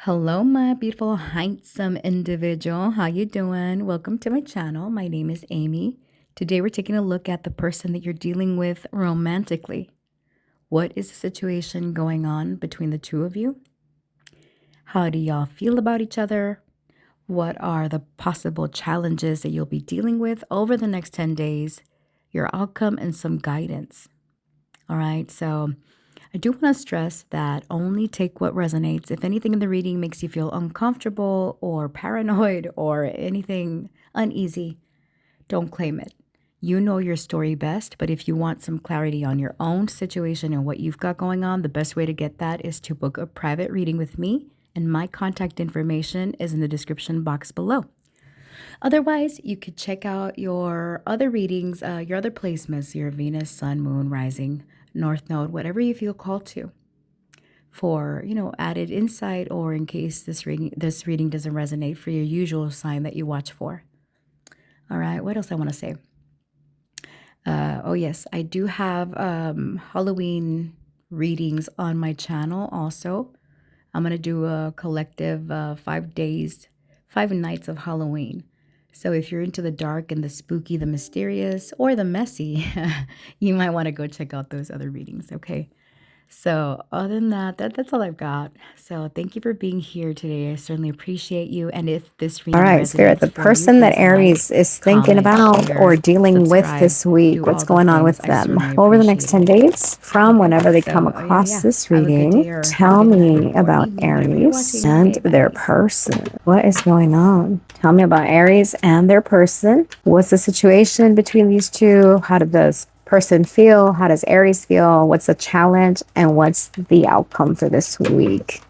Hello, my beautiful, handsome individual. How you doing? Welcome to my channel. My name is Amy. Today we're taking a look at the person that you're dealing with romantically. What is the situation going on between the two of you? How do y'all feel about each other? What are the possible challenges that you'll be dealing with over the next 10 days? Your outcome and some guidance. All right, so I do want to stress that only take what resonates. If anything in the reading makes you feel uncomfortable or paranoid or anything uneasy, don't claim it. You know your story best, but if you want some clarity on your own situation and what you've got going on, the best way to get that is to book a private reading with me, and my contact information is in the description box below. Otherwise, you could check out your other readings, your other placements, your Venus, Sun, Moon, Rising, North Node, whatever you feel called to, for added insight, or in case this reading doesn't resonate for your usual sign that you watch for. All right, what else I want to say? Oh yes, I do have Halloween readings on my channel also. I'm gonna do a collective 5 days, 5 nights of Halloween. So if you're into the dark and the spooky, the mysterious, or the messy, you might want to go check out those other readings, okay? So other than that, that's all I've got. So thank you for being here today. I certainly appreciate you. And if this All reading right, Spirit, resonates the for you, person that please Aries like, is thinking comment, about or share, dealing with subscribe, this week, do what's all the going on things. with I them certainly over the next appreciate 10 it. days from Okay, whenever they come so yeah, across yeah. this Have a good reading. day or have a Tell good night me or about evening, whenever you're Aries watching. and Okay, their bye. person. What is going on? Tell me about Aries and their person. What's the situation between these two? How does this person feel? How does Aries feel? What's the challenge? And what's the outcome for this week?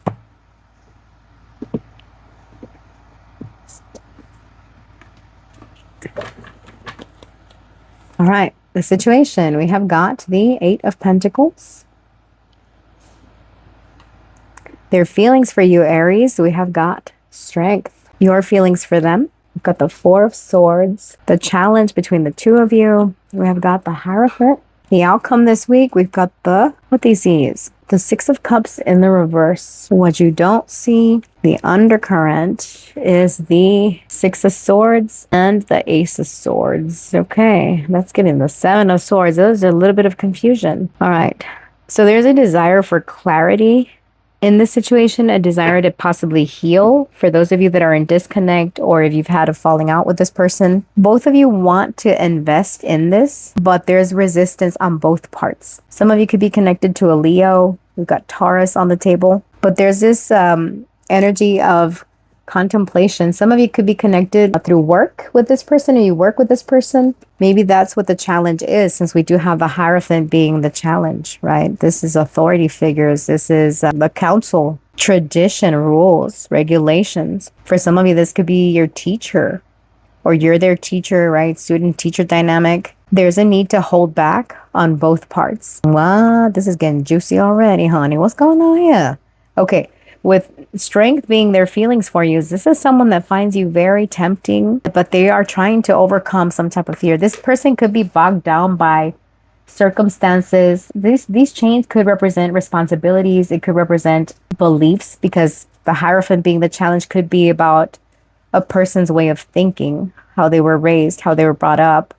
All right, the situation. We have got the Eight of Pentacles. Their feelings for you, Aries, we have got strength. Your feelings for them. We've got the Four of Swords. The challenge between the two of you. We have got the Hierophant. The outcome this week, we've got what these is. The Six of Cups in the reverse. What you don't see, the undercurrent, is the Six of Swords and the Ace of Swords. Okay, let's get in the Seven of Swords. There's a little bit of confusion. All right. So there's a desire for clarity in this situation, a desire to possibly heal for those of you that are in disconnect, or if you've had a falling out with this person. Both of you want to invest in this, but there's resistance on both parts. Some of you could be connected to a Leo. We've got Taurus on the table, but there's this energy of contemplation. Some of you could be connected through work with this person, or you work with this person. Maybe that's what the challenge is, since we do have the Hierophant being the challenge, right? This is authority figures. This is the council, tradition, rules, regulations. For some of you, this could be your teacher, or you're their teacher, right? Student-teacher dynamic. There's a need to hold back on both parts. Wow, this is getting juicy already, honey. What's going on here? Okay. With strength being their feelings for you, this is someone that finds you very tempting, but they are trying to overcome some type of fear. This person could be bogged down by circumstances. These chains could represent responsibilities. It could represent beliefs, because the Hierophant being the challenge could be about a person's way of thinking, how they were raised, how they were brought up.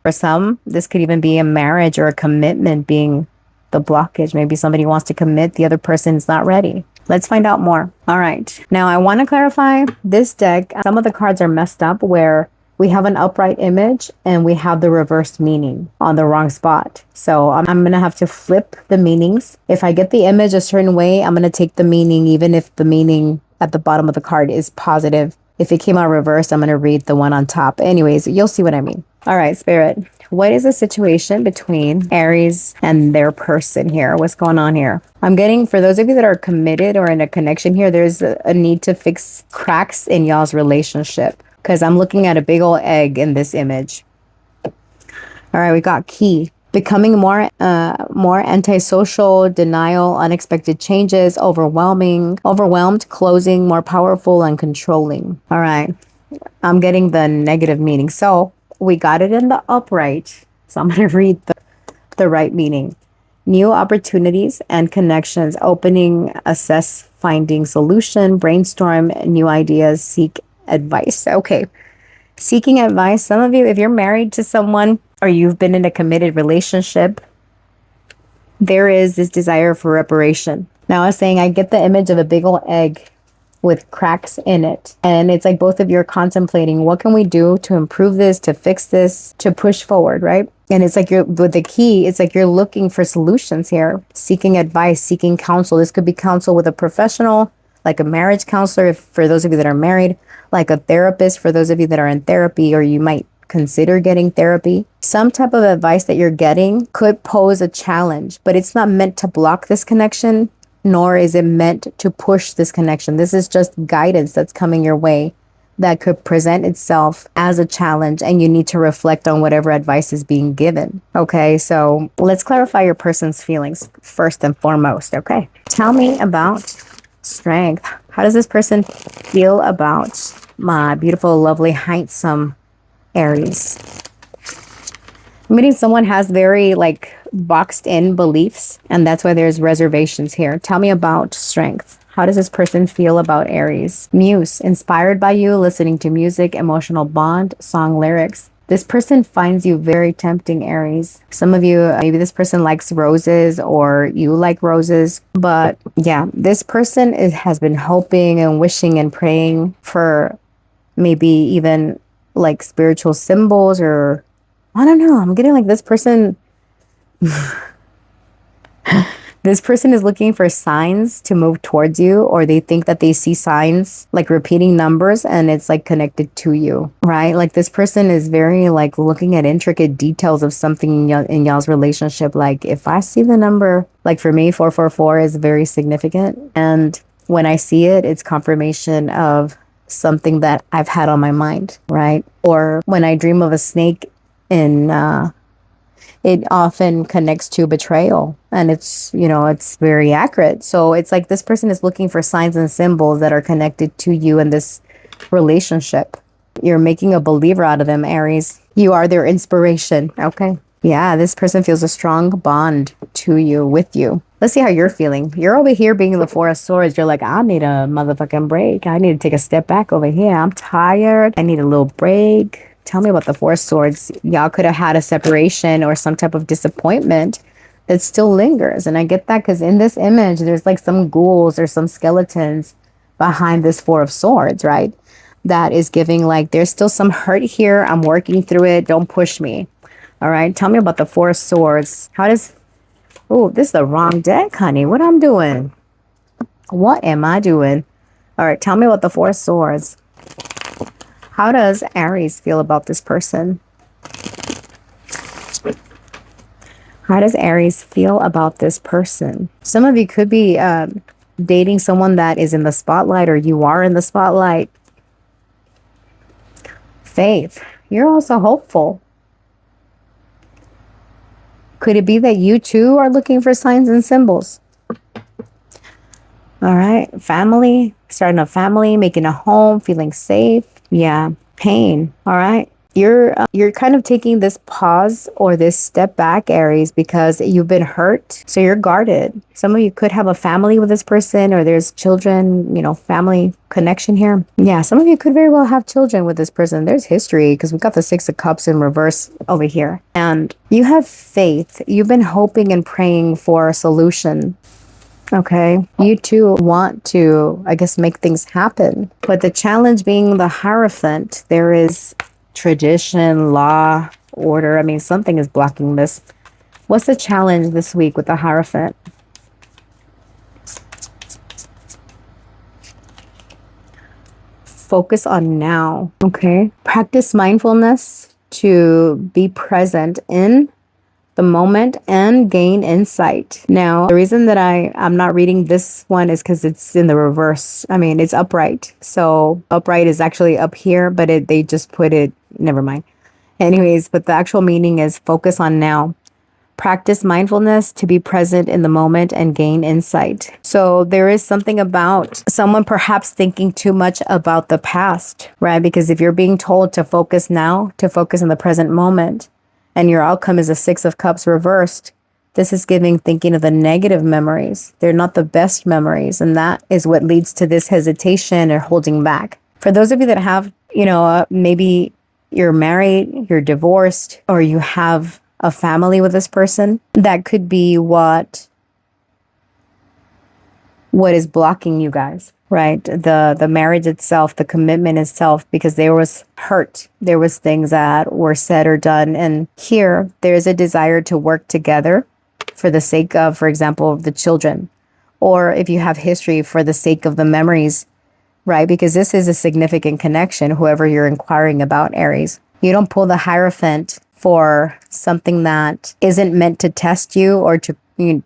For some, this could even be a marriage or a commitment being the blockage. Maybe somebody wants to commit, the other person's not ready. Let's find out more. All right. Now, I want to clarify this deck. Some of the cards are messed up where we have an upright image and we have the reversed meaning on the wrong spot. So I'm going to have to flip the meanings. If I get the image a certain way, I'm going to take the meaning, even if the meaning at the bottom of the card is positive. If it came out reversed, I'm going to read the one on top. Anyways, you'll see what I mean. All right, Spirit. What is the situation between Aries and their person here? What's going on here? I'm getting, for those of you that are committed or in a connection here, there's a need to fix cracks in y'all's relationship, because I'm looking at a big old egg in this image. All right, we got key. Becoming more antisocial, denial, unexpected changes, overwhelmed, closing, more powerful and controlling. All right. I'm getting the negative meaning. So we got it in the upright. So I'm going to read the right meaning. New opportunities and connections, opening, assess, finding solution, brainstorm new ideas, seek advice. Okay. Seeking advice. Some of you, if you're married to someone or you've been in a committed relationship, there is this desire for reparation. Now, I was saying, I get the image of a big old egg with cracks in it. And it's like both of you are contemplating, what can we do to improve this, to fix this, to push forward, right? And it's like with the key, it's like you're looking for solutions here, seeking advice, seeking counsel. This could be counsel with a professional, like a marriage counselor, for those of you that are married, like a therapist for those of you that are in therapy, or you might consider getting therapy. Some type of advice that you're getting could pose a challenge, but it's not meant to block this connection, nor is it meant to push this connection. This is just guidance that's coming your way that could present itself as a challenge, and you need to reflect on whatever advice is being given. Okay, so let's clarify your person's feelings first and foremost. Okay, tell me about strength. How does this person feel about my beautiful, lovely, handsome Aries? Meaning someone has very like boxed in beliefs, and that's why there's reservations here. Tell me about strength. How does this person feel about Aries? Muse, inspired by you, listening to music, emotional bond, song lyrics. This person finds you very tempting, Aries. Some of you, maybe this person likes roses or you like roses. But yeah, this person has been hoping and wishing and praying for maybe even like spiritual symbols, or I don't know. I'm getting like this person this person is looking for signs to move towards you, or they think that they see signs like repeating numbers and it's like connected to you, right? Like this person is very like looking at intricate details of something in y'all's relationship. Like if I see the number, like for me, 444 is very significant. And when I see it, it's confirmation of something that I've had on my mind, right? Or when I dream of a snake in it often connects to betrayal, and it's, you know, it's very accurate. So it's like this person is looking for signs and symbols that are connected to you in this relationship. You're making a believer out of them, Aries. You are their inspiration. Okay. Yeah, this person feels a strong bond to you, with you. Let's see how you're feeling. You're over here being the Four of Swords. You're like, I need a motherfucking break. I need to take a step back over here. I'm tired. I need a little break. Tell me about the Four of Swords. Y'all could have had a separation or some type of disappointment that still lingers. And I get that because in this image, there's like some ghouls or some skeletons behind this Four of Swords, right? That is giving like, there's still some hurt here. I'm working through it. Don't push me. All right. Tell me about the Four of Swords. How does, oh, this is the wrong deck, honey. What I'm doing? What am I doing? All right. Tell me about the Four of Swords. How does Aries feel about this person? How does Aries feel about this person? Some of you could be dating someone that is in the spotlight, or you are in the spotlight. Faith. You're also hopeful. Could it be that you too are looking for signs and symbols? All right. Family. Starting a family, making a home, feeling safe. Yeah, pain. All right. You're kind of taking this pause or this step back, Aries, because you've been hurt. So you're guarded. Some of you could have a family with this person, or there's children, you know, family connection here. Yeah, some of you could very well have children with this person. There's history because we've got the Six of Cups in reverse over here. And you have faith. You've been hoping and praying for a solution. Okay, you too want to, I guess, make things happen. But the challenge being the Hierophant, there is tradition, law, order. I mean, something is blocking this. What's the challenge this week with the Hierophant? Focus on now. Okay, practice mindfulness to be present in the moment and gain insight. Now, the reason that I'm not reading this one is because it's in the reverse. I mean, it's upright. So upright is actually up here, but they just put it, never mind. Anyways, but the actual meaning is focus on now. Practice mindfulness to be present in the moment and gain insight. So there is something about someone perhaps thinking too much about the past, right? Because if you're being told to focus now, to focus in the present moment, and your outcome is a Six of Cups reversed, This is giving thinking of the negative memories. They're not the best memories. And that is what leads to this hesitation or holding back. For those of you that have, maybe you're married, you're divorced, or you have a family with this person, that could be what is blocking you guys, right? The marriage itself, the commitment itself, because there was hurt. There was things that were said or done. And here there's a desire to work together for the sake of, for example, the children, or if you have history, for the sake of the memories, right? Because this is a significant connection, whoever you're inquiring about, Aries. You don't pull the Hierophant for something that isn't meant to test you or to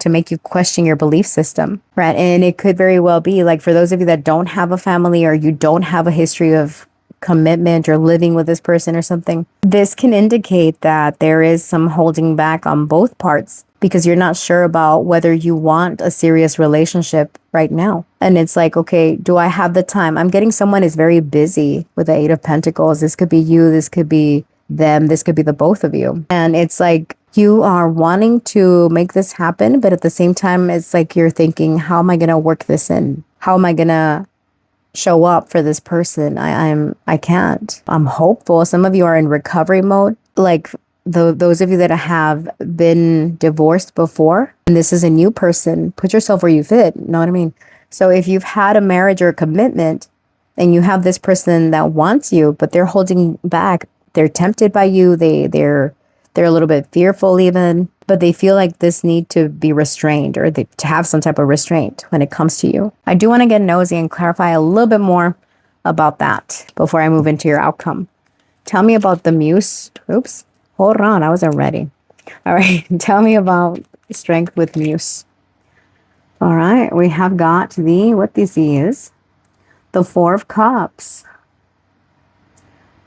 make you question your belief system, right? And it could very well be like, for those of you that don't have a family, or you don't have a history of commitment or living with this person or something, this can indicate that there is some holding back on both parts, because you're not sure about whether you want a serious relationship right now. And it's like, okay, do I have the time? I'm getting someone is very busy with the Eight of Pentacles. This could be you, this could be them, this could be the both of you. And it's like, you are wanting to make this happen, but at the same time, it's like you're thinking, how am I going to work this in? How am I going to show up for this person? I can't. I'm hopeful. Some of you are in recovery mode. Like those of you that have been divorced before, and this is a new person, put yourself where you fit. You know what I mean? So if you've had a marriage or a commitment, and you have this person that wants you, but they're holding back, they're tempted by you, they're a little bit fearful even, but they feel like this need to be restrained, or to have some type of restraint when it comes to you. I do want to get nosy and clarify a little bit more about that before I move into your outcome. Tell me about the Muse. Oops, hold on, I wasn't ready. All right, tell me about strength with Muse. All right, we have got what this is, the Four of Cups.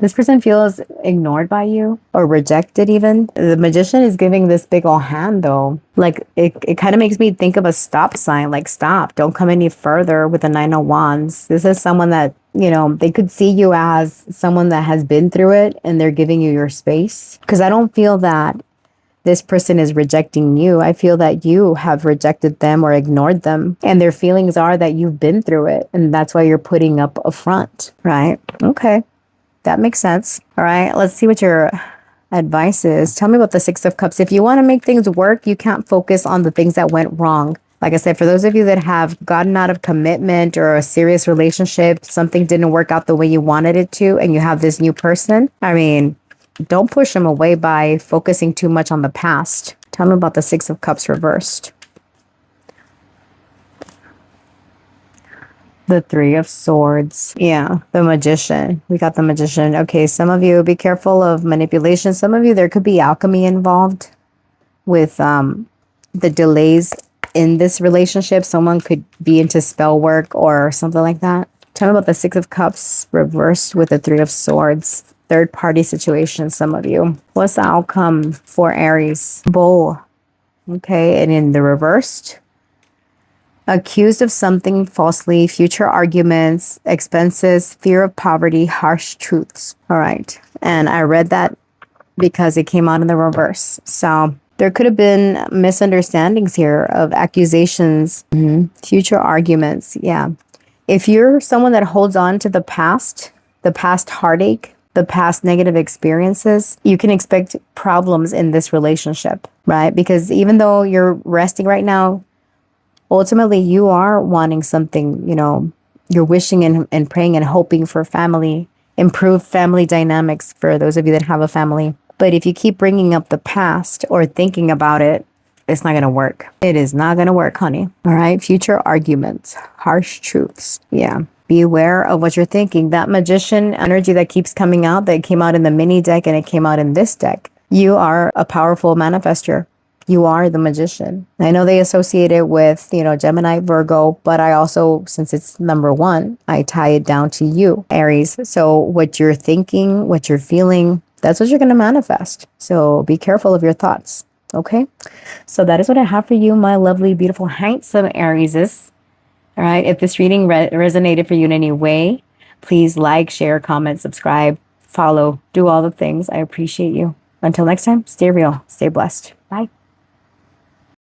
This person feels ignored by you or rejected even. The Magician is giving this big old hand though. Like it kind of makes me think of a stop sign, like stop, don't come any further with the Nine of Wands. This is someone that, they could see you as someone that has been through it, and they're giving you your space. Because I don't feel that this person is rejecting you. I feel that you have rejected them or ignored them. And their feelings are that you've been through it. And that's why you're putting up a front, right? Okay. That makes sense. All right, let's see what your advice is. Tell me about the Six of Cups. If you want to make things work, you can't focus on the things that went wrong. Like I said, for those of you that have gotten out of commitment or a serious relationship, something didn't work out the way you wanted it to, and you have this new person, don't push them away by focusing too much on the past. Tell me about the Six of Cups reversed. The Three of Swords. Yeah, the Magician. We got the Magician. Okay, some of you, be careful of manipulation. Some of you, there could be alchemy involved with the delays in this relationship. Someone could be into spell work or something like that. Tell me about the Six of Cups reversed with the Three of Swords. Third party situation, some of you. What's the outcome for Aries? Bull. Okay, and in the reversed, accused of something falsely, future arguments, expenses, fear of poverty, harsh truths. All right. And I read that because it came out in the reverse. So there could have been misunderstandings here of accusations, future arguments. Yeah. If you're someone that holds on to the past heartache, the past negative experiences, you can expect problems in this relationship, right? Because even though you're resting right now, ultimately, you are wanting something, you're wishing and praying and hoping for family, improved family dynamics for those of you that have a family. But if you keep bringing up the past or thinking about it, it's not going to work. It is not going to work, honey. All right. Future arguments, harsh truths. Yeah. Beware of what you're thinking. That Magician energy that keeps coming out, that came out in the mini deck and it came out in this deck. You are a powerful manifester. You are the Magician. I know they associate it with, Gemini, Virgo, but I also, since it's number one, I tie it down to you, Aries. So what you're thinking, what you're feeling, that's what you're going to manifest. So be careful of your thoughts. Okay. So that is what I have for you, my lovely, beautiful, handsome Arieses. All right. If this reading resonated for you in any way, please like, share, comment, subscribe, follow, do all the things. I appreciate you. Until next time, stay real, stay blessed. Bye.